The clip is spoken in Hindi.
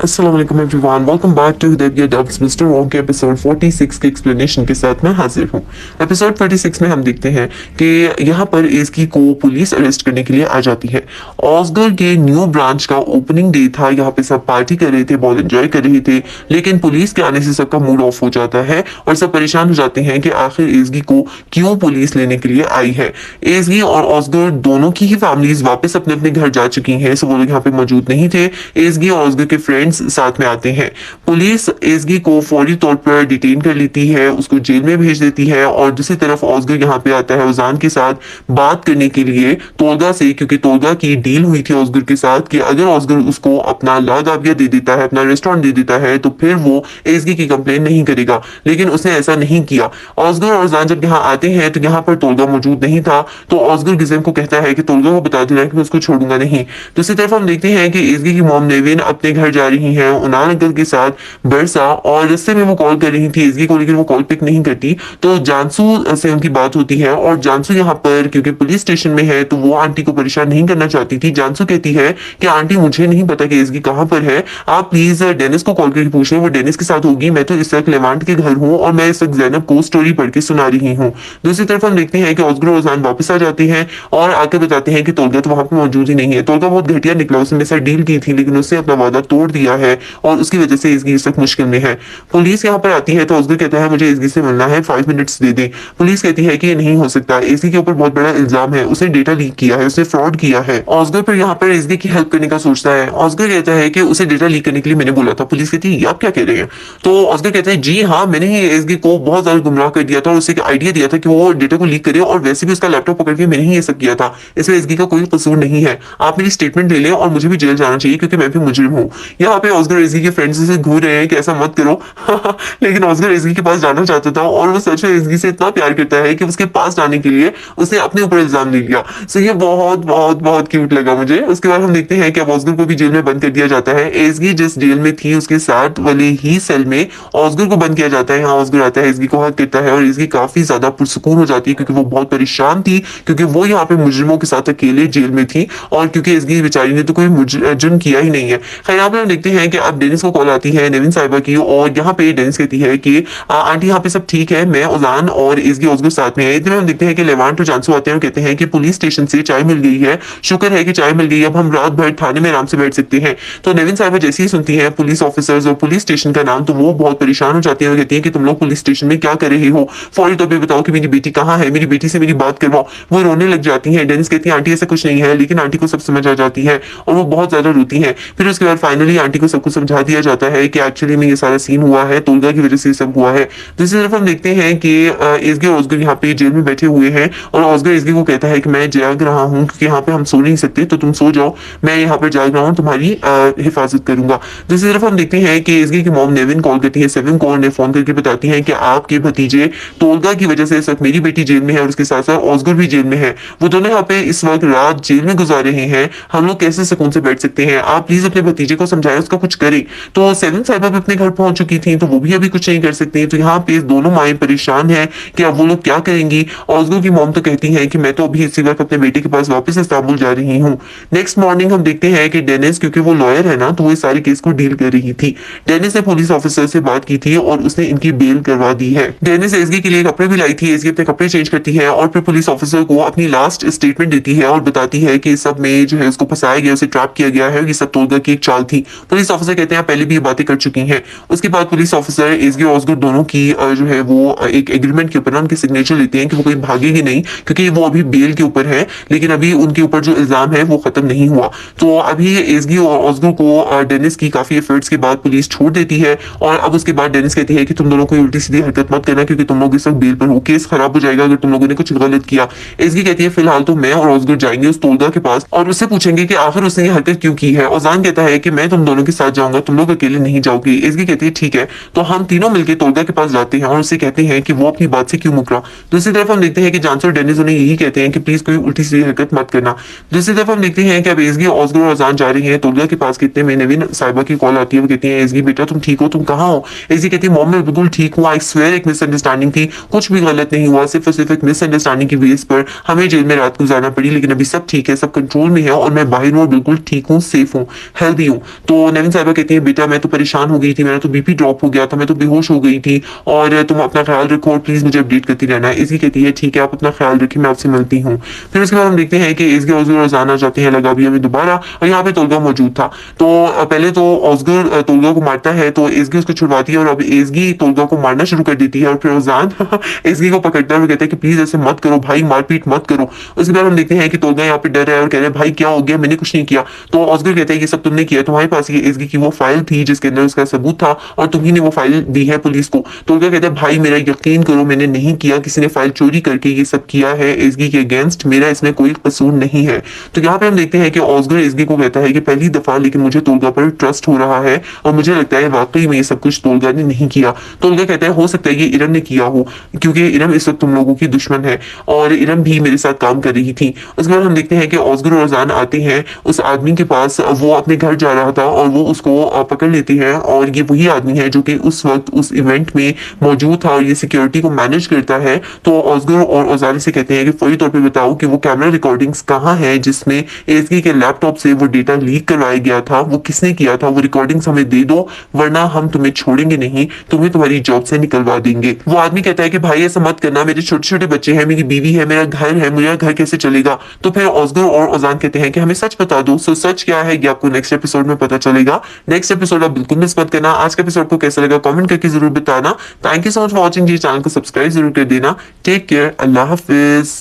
अस्सलामुअलैकुम everyone, welcome back to the dubs mister Wong के एपिसोड 46 के एक्सप्लेनेशन के साथ मैं हाजिर हूँ। एपिसोड 46 में हम देखते हैं कि यहाँ पर एस्की को पुलिस अरेस्ट करने के लिए आ जाती है। ऑस्गर के न्यू ब्रांच का ओपनिंग डे था, यहाँ पे सब पार्टी कर रहे थे, बहुत एंजॉय कर रहे थे, लेकिन पुलिस के आने से सबका मूड ऑफ हो जाता है और सब परेशान हो जाते हैं कि आखिर एस्की को क्यों पुलिस लेने के लिए आई है। एस्की और ऑस्गर दोनों की ही फैमिलीज वापस अपने अपने घर जा चुकी हैं, सो वो लोग यहाँ पे मौजूद नहीं थे। एस्की और ऑस्गर के फ्रेंड्स साथ में आते हैं। पुलिस एस्गी को फौरी तौर पर डिटेन कर लेती है, उसको जेल में भेज देती है और दूसरी तरफ ऑस्गर यहाँ पे आता है उजान के साथ बात करने के लिए तोलगा से, क्योंकि तोलगा की डील हुई थी ऑस्गर के साथ कि अगर ऑस्गर उसको अपना लादाबिया दे देता है, अपना रेस्टोरेंट दे देता है, तो फिर वो एस्गी की कंप्लेन नहीं करेगा, लेकिन उसने ऐसा नहीं किया। ऑस्गर और उजान जब यहाँ आते हैं तो यहाँ पर तोलगा मौजूद नहीं था, तो ऑस्गर गिज़म को कहता है कि तोलगा को बता देना कि मैं उसको छोड़ूंगा नहीं। दूसरी तरफ हम देखते हैं कि एस्गी की मॉम नेविन अपने घर जा रही हैं उनान अंकल के साथ बरसा, और रस्ते में वो कॉल कर रही थी एस्गी को, लेकिन वो कॉल पिक नहीं करती, तो जानसू से उनकी बात होती है और जानसू यहाँ पर क्योंकि पुलिस स्टेशन में है तो वो आंटी को परेशान नहीं करना चाहती थी। जानसू कहती है कि आंटी मुझे नहीं पता कि एस्गी कहाँ पर है, आप प्लीज डेनिस को कॉल करके पूछ लें, वो डेनिस के साथ होगी, मैं तो इस वक्त लेवांट के घर हूँ और मैं इस वक्त जैनब को स्टोरी पढ़ के सुना रही हूँ। दूसरी तरफ हम देखते हैं कि ऑस्गर और उजान वापस आ जाते हैं और आके बताते हैं कि तोलगा तो वहां पर मौजूद ही नहीं है। तोलगा बहुत घटिया निकला, उसने मेरे साथ डील की थी लेकिन उसने अपना वादा तोड़ दिया है और उसकी वजह से एस्गी इस वक्त मुश्किल में है। पुलिस यहाँ पर आती है तो ऑस्गर कहता है मुझे एस्गी से मिलना है, 5 मिनट्स दे दे। पुलिस कहती है कि ये नहीं हो सकता, एस्गी के ऊपर बहुत बड़ा इल्जाम है, उसने डेटा लीक किया है, उसने फ्रॉड किया है। ऑस्गर पर यहाँ पर एस्गी की हेल्प करने का सोचता है। ऑस्गर कहता है कि उसे डेटा लीक करने के लिए मैंने बोला था। पुलिस कहती है आप क्या कह रहे हैं? तो ऑस्गर कहता है जी हाँ, मैंने ही एस्गी को बहुत ज्यादा गुमराह कर दिया था और उसे एक आइडिया दिया था कि वो डेटा को लीक करे, और वैसे भी उसका लैपटॉप पकड़ के मैंने ही ये सब किया था, इसमें एस्गी का कोई कसूर नहीं है। आप मेरी स्टेटमेंट ले लें और मुझे भी जेल जाना चाहिए क्योंकि मैं भी मुजरिम हूँ। यहाँ पे ऑस्गर एस्गी के फ्रेंड्स से घूर रहे हैं कि ऐसा मत करो लेकिन ऑस्गर एस्गी के पास जाना चाहता था और वो सच में एस्गी से इतना प्यार करता है कि उसके पास जाने के लिए उसने अपने ऊपर इल्जाम ले लिया। सो ये बहुत बहुत बहुत क्यूट लगा मुझे। उसके बाद हम देखते हैं कि अब ऑस्गर को भी जेल में बंद कर दिया जाता है। एस्गी जिस जेल में थी उसके साथ वाले ही सेल में ऑस्गर को बंद किया जाता है। यहाँ ऑस्गर आता है, एस्गी को हक करता है और एस्गी काफी ज्यादा पुरसुकून हो जाती है क्योंकि वो बहुत परेशान थी, क्योंकि वो यहाँ पे मुजरिमों के साथ अकेले जेल में थी और क्योंकि एस्गी बेचारी ने तो कोई जुर्म किया ही नहीं है। खैर यहाँ पे हम देखते हैं कि अब डेनिस को कॉल आती है नेविन साहिबा की और यहाँ पे डेनिस कहती है कि आंटी यहाँ पे सब ठीक है, मैं उजान और एस्गी ऑस्गर साथ में है। इतने में हम देखते हैं कि लेवांट और जानसू आते हैं और कहते हैं कि पुलिस स्टेशन से चाय मिल गई है, शुक्र है कि चाय मिल गई, अब हम रात भर थाने में आराम से बैठ सकते हैं। तो नेविन साहिबा जैसे ही सुनती है पुलिस ऑफिसर्स और पुलिस स्टेशन का नाम तो वो बहुत परेशान हो जाती है और कहती है कि तुम लोग पुलिस स्टेशन में क्या कर रहे हो, फौरी तौर पर बताओ कि मेरी बेटी कहाँ है, मेरी बेटी से मेरी बात करवाओ। वो रोने लग जाती है। डेनिस कहती है आंटी ऐसा कुछ नहीं है, लेकिन आंटी को सब समझ आ जाती है और वो बहुत ज्यादा रोती है। फिर उसके बाद फाइनली आंटी को सब कुछ समझा दिया जाता है कि एक्चुअली में ये सारा सीन हुआ है, तोलगा की वजह से सब हुआ है। दूसरी तरफ हम देखते हैं कि एस्गी और ऑस्गर यहाँ पे जेल में बैठे हुए हैं और ऑस्गर एस्गी को कहता है कि मैं जाग रहा हूँ क्योंकि यहाँ पे हम सो नहीं सकते, तो तुम सो जाओ, मैं यहाँ पर जाग रहा हूँ, तुम्हारी हिफाजत करूंगा। दूसरी तरफ हम देखते हैं कि एस्गी की मॉम नेविन कॉल करती है, सेवन को उन्हें फोन करके बताती है कि आपके भतीजे तोलगा की वजह से इस वक्त मेरी बेटी जेल में है और उसके साथ साथ ऑस्गर भी जेल में है। वो दोनों यहाँ पे इस वक्त रात जेल में गुजार रहे हैं, हम लोग कैसे सुकून से बैठ सकते हैं? आप प्लीज अपने भतीजे को समझाएं, उसका कुछ करें। तो सेवन साहिबा भी अपने घर पहुंच चुकी थी तो वो भी अभी कुछ नहीं कर सकती। तो यहाँ पे दोनों माएं परेशान है कि अब वो लोग क्या करेंगी। ऑस्गर की मॉम तो कहती है कि मैं तो अभी इसी वक्त अपने बेटे के पास वापस इस्तांबुल जा रही हूँ। नेक्स्ट मॉर्निंग हम देखते हैं कि डेनिस, क्योंकि वो लॉयर है ना, तो वो इस सारे केस को डील कर रही थी। डेनिस ने पुलिस ऑफिसर से बात की थी और उसने इनकी बेल करवा दी है। डेनिस एस्गी के लिए कपड़े भी लाई थी, एस्गी अपने कपड़े चेंज करती है और फिर पुलिस ऑफिसर को अपनी लास्ट स्टेटमेंट देती है और बताती है कि सब में जो है उसको फंसाया गया, उसे ट्रैप किया गया है, ये सब तोलगा की एक चाल थी। पुलिस ऑफिसर कहते हैं पहले भी ये बातें कर चुकी हैं। उसके बाद पुलिस ऑफिसर एस्गी और ऑस्गर दोनों की जो है वो एक एग्रीमेंट के ऊपर ना उनके सिग्नेचर लेते हैं कि वो कोई भागेगी नहीं, क्योंकि वो अभी बेल के ऊपर है, लेकिन अभी उनके ऊपर जो इल्जाम है वो खत्म नहीं हुआ। तो अभी एस्गी और ऑस्गर को डेनिस की काफी एफर्ट्स के बाद पुलिस छोड़ देती है और अब उसके बाद डेनिस कहती है कि तुम दोनों कोई उल्टी सीधी हरकत मत करना क्योंकि तुम लोग इस वक्त बेल पर हो, केस खराब हो जाएगा अगर तुम लोगों ने कुछ गलत किया। एस्गी कहती है फिलहाल तो मैं और ऑस्गर जाएंगे उस तोलगा के पास और उससे पूछेंगे कि आखिर उसने ये हरकत क्यों की है। ओजान कहता है कि मैं तुम दोनों के साथ जाऊंगा, तुम लोग अकेले नहीं जाओगे। एस्गी कहती है ठीक है। तो हम तीनों मिलकर तोलगा के पास जाते हैं और उससे कहते हैं कि वो अपनी बात से क्यों मुकरा। दूसरी तरफ हम देखते हैं कि जानसू और डेनिस उन्हें यही कहते हैं कि प्लीज कोई उल्टी सीधी हरकत मत करना। दूसरी तरफ हम देखते हैं कि अब एस्गी, ऑस्गर और ओजान जा रही है तोलगा के पास। कितने में नेविन साहिबा की कॉल आती है, वो कहती है एस्गी बेटा तुम ठीक हो, तुम कहाँ हो? एस्गी कहती है मॉम मैं बिल्कुल ठीक हूँ, आई स्वेयर एक मिसअंडरस्टैंडिंग थी, कुछ भी गलत नहीं हुआ, सिर्फ और सिर्फ एक मिसअंडरस्टैंडिंग की बेस पर हमें जेल में रात गुजारना पड़ी, लेकिन अभी सब ठीक है, सब कंट्रोल में है और मैं बाहर हूँ, बिल्कुल ठीक हूँ, सेफ हूँ, हेल्दी हूँ। तो नेविन साहिबा कहती है बेटा मैं तो परेशान हो गई थी, मेरा तो बीपी ड्रॉप हो गया था, मैं तो बेहोश हो गई थी और तुम अपना ख्याल रखो और प्लीज मुझे अपडेट करती रहना है। इसकी कहती है ठीक है आप अपना ख्याल रखिए, मैं आपसे मिलती हूँ। फिर उसके बाद हम देखते हैं कि इसके ऑस्गर रोजाना आ जाते हैं लगा भी हमें दोबारा, और यहाँ पे तोलगा मौजूद था। तो पहले तो ऑस्गर तोलगा को मारता है तो एसगी उसको छुड़वाती है और अब एसगी तोलगा को मारना शुरू कर देती है और फिर रोजान एसगी को पकड़ता है और कहता है कि प्लीज ऐसे मत करो भाई, मारपीट मत करो। उसके बाद हम देखते हैं कि तोलगा यहाँ पे डर रहा है और कह रहे हैं भाई क्या हो गया, मैंने कुछ नहीं किया। तो ऑस्गर कहता है ये सब तुमने किया, तुम्हारे पास ये एसगी की वो फाइल थी जिसके अंदर उसका सबूत था और तुम्ही ने वो फाइल दी है पुलिस को। तोलगा कहता है भाई मेरा यकीन करो मैंने नहीं किया, किसी ने फाइल चोरी करके ये सब किया है एसगी के अगेंस्ट, मेरा इसमें कोई कसूर नहीं है। तो यहाँ पे हम देखते हैं कि ऑस्गर एसगी को कहता है कि पहली दफा लेकिन मुझे तोलगा पर ट्रस्ट हो रहा है और मुझे लगता है वाकई में ये सब कुछ तोलगा ने नहीं किया। तोलगा कहता है हो सकता है ये इरम ने किया हो क्योंकि इरम इस वक्त तुम लोगों की दुश्मन है और इरम भी मेरे साथ काम कर रही थी। उसके बाद हम देखते हैं कि ऑस्गर और रज़ान आते हैं उस आदमी के पास, वो अपने घर जा रहा था और वो उसको पकड़ लेते हैं और ये वही आदमी है जो कि उस वक्त उस इवेंट में मौजूद था और ये सिक्योरिटी को मैनेज करता है। तो ऑस्गर और ओजारी से कहते हैं कि फौरी तौर पे बताओ कि वो कैमरा रिकॉर्डिंग्स कहाँ है जिसमें एसगी के लैपटॉप से वो डेटा लीक करवाया गया था, वो किसने किया था, वो रिकॉर्डिंग्स हमें दे दो वरना हम तुम्हें छोड़ेंगे नहीं, तुम्हें तुम्हारी जॉब से निकलवा देंगे। वो आदमी कहता है कि भाई ऐसा मत करना, मेरे छोटे छोटे बच्चे हैं, मेरी बीवी है, मेरा घर है, मेरा घर कैसे चलेगा। तो फिर ऑस्गर और ओजान कहते हैं कि हमें सच बता दो। सो सच क्या है ये आपको नेक्स्ट एपिसोड में पता चलेगा। नेक्स्ट एपिसोड आप बिल्कुल मिस मत करना। आज का एपिसोड को कैसा लगा कमेंट करके जरूर बताना। Thank you so much for watching जी, चैनल को सब्सक्राइब जरूर कर देना। टेक केयर, अल्लाह हाफिज।